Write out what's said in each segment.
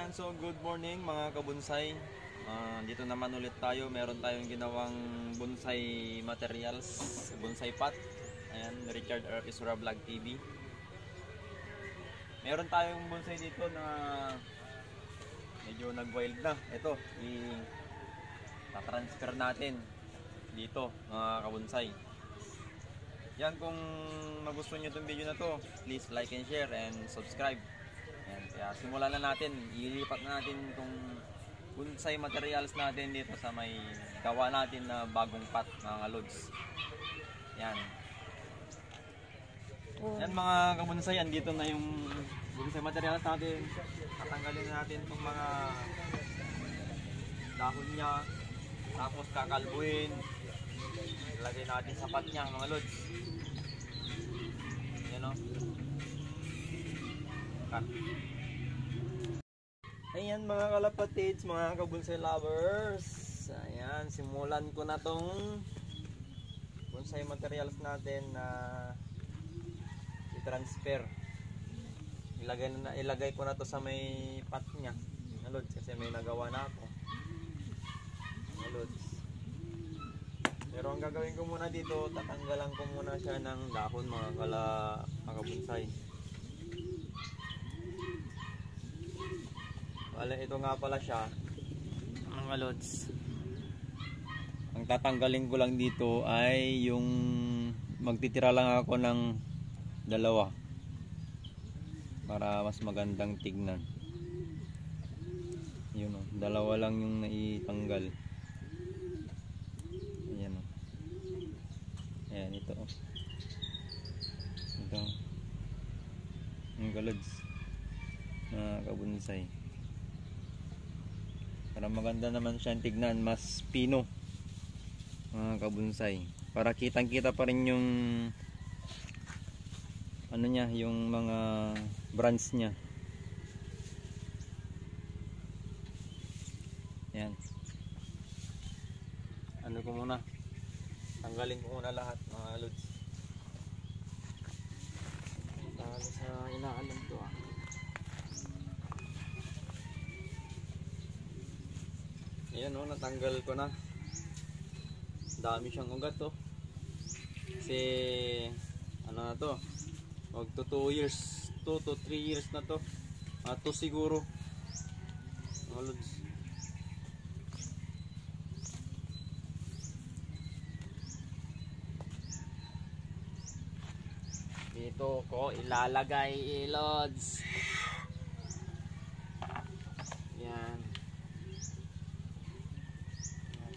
Ayan, so good morning mga kabonsai. Dito naman ulit tayo. Meron tayong ginawang bonsai materials, bonsai pot. Ayan, Richard R. Isura Vlog TV. Meron tayong bonsai dito na medyo nag-wild na. Ito, i-transfer natin dito mga kabonsai. Yan, kung magustuhan nyo itong video na to, please like and share and subscribe. Yan, kaya simulan na natin. Ilipat na natin itong bonsai materials natin dito sa may gawa natin na bagong pot mga lods. Yan. Yan mga kabonsai, yan dito na yung bonsai materials natin. Tatanggalin na natin itong mga dahon niya. Tapos kakalbuin. Ilagay natin sa pot niya mga lods. Yan o. Ayan mga kalapatids, mga kabonsai lovers. Ayan, simulan ko na tong bonsai materials natin na i-transfer. Ilagay ko na to sa may pot niya mga lods, kasi may nagawa na ako mga lods. Pero ang gagawin ko muna dito, tatanggalan ko muna siya ng dahon mga kabonsai. Wala, ito nga pala siya mga lods. Ang tatanggalin ko lang dito ay yung magtitira lang ako ng dalawa para mas magandang tignan. Yun o, dalawa lang yung naitanggal. Ayan o. Ayan, ito o. Ito ang lods mga kabonsai. Para maganda naman siyang tignan, mas pino mga kabonsai. Para kitang kita pa rin yung ano niya, yung mga branch niya. Yan. Ano ko muna, tanggalin ko muna lahat mga lods. Talo sa inaalam to ah. Ayan o, natanggal ko na. Dami siyang ugat to. Kasi ano na to, wag to 2 years, 2 to 3 years na to. 2 siguro mga lods. Dito ko ilalagay lods. Yan.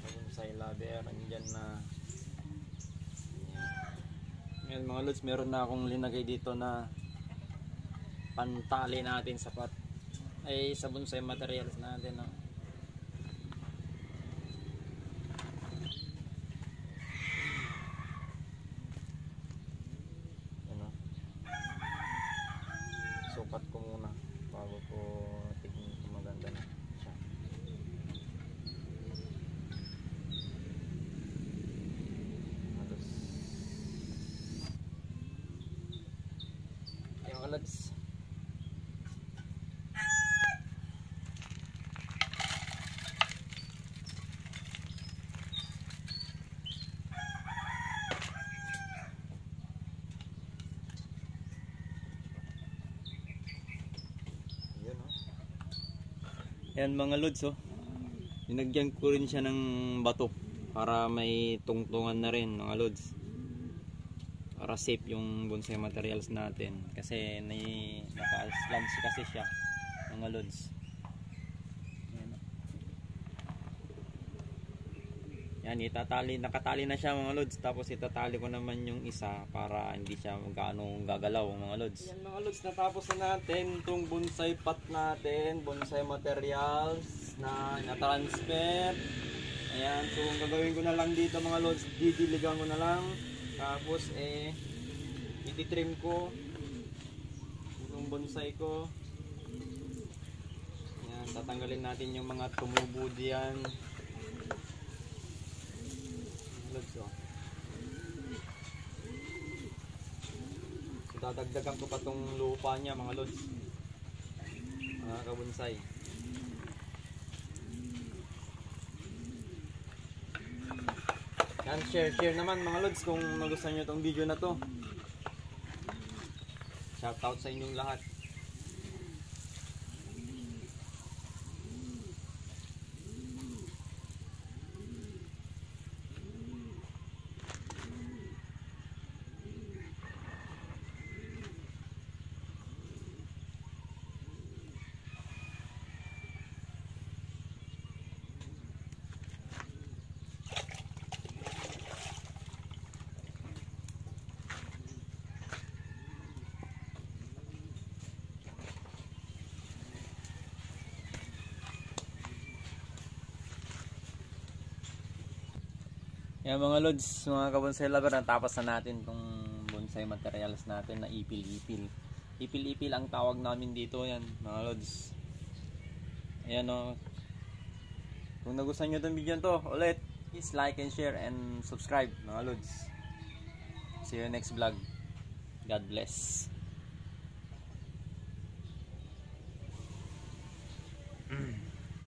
Bonsai ladder, andyan na. Yan mga lods, meron na akong linagay dito na pantali natin sa pot, ay sa bonsai materials natin no? Ano? Sukat ko muna bago ko tignan kung maganda na siya. Yung lods, yun oh. Yan mga lods oh. Linagyan ko rin siya ng bato para may tungtungan na rin mga lods, para safe yung bonsai materials natin, kasi naka-slants kasi siya mga lods. Yan, nakatali na siya mga lods. Tapos itatali ko naman yung isa para hindi siya gaano gagalaw mga lods. Yan mga lods, natapos na natin itong bonsai pot natin, bonsai materials na na-transfer. Ayan, so ang gagawin ko na lang dito mga lods, didiligan ko na lang. Tapos ititrim ko yung bonsai ko. Ayan, tatanggalin natin yung mga tumubo diyan. Lods oh. So, dadagdagan ko pa tong lupa niya mga lods, mga kabonsay. and share naman mga lods kung nagustuhan nyo itong video na to. Shoutout sa inyong lahat. Yan mga lods, mga kabonsai lover, natapos na natin itong bonsai materials natin na ipil-ipil. Ipil-ipil ang tawag namin dito yan mga lods. Ayan o. Kung nagustuhan nyo itong video to, ulit, please like and share and subscribe mga lods. See you next vlog. God bless.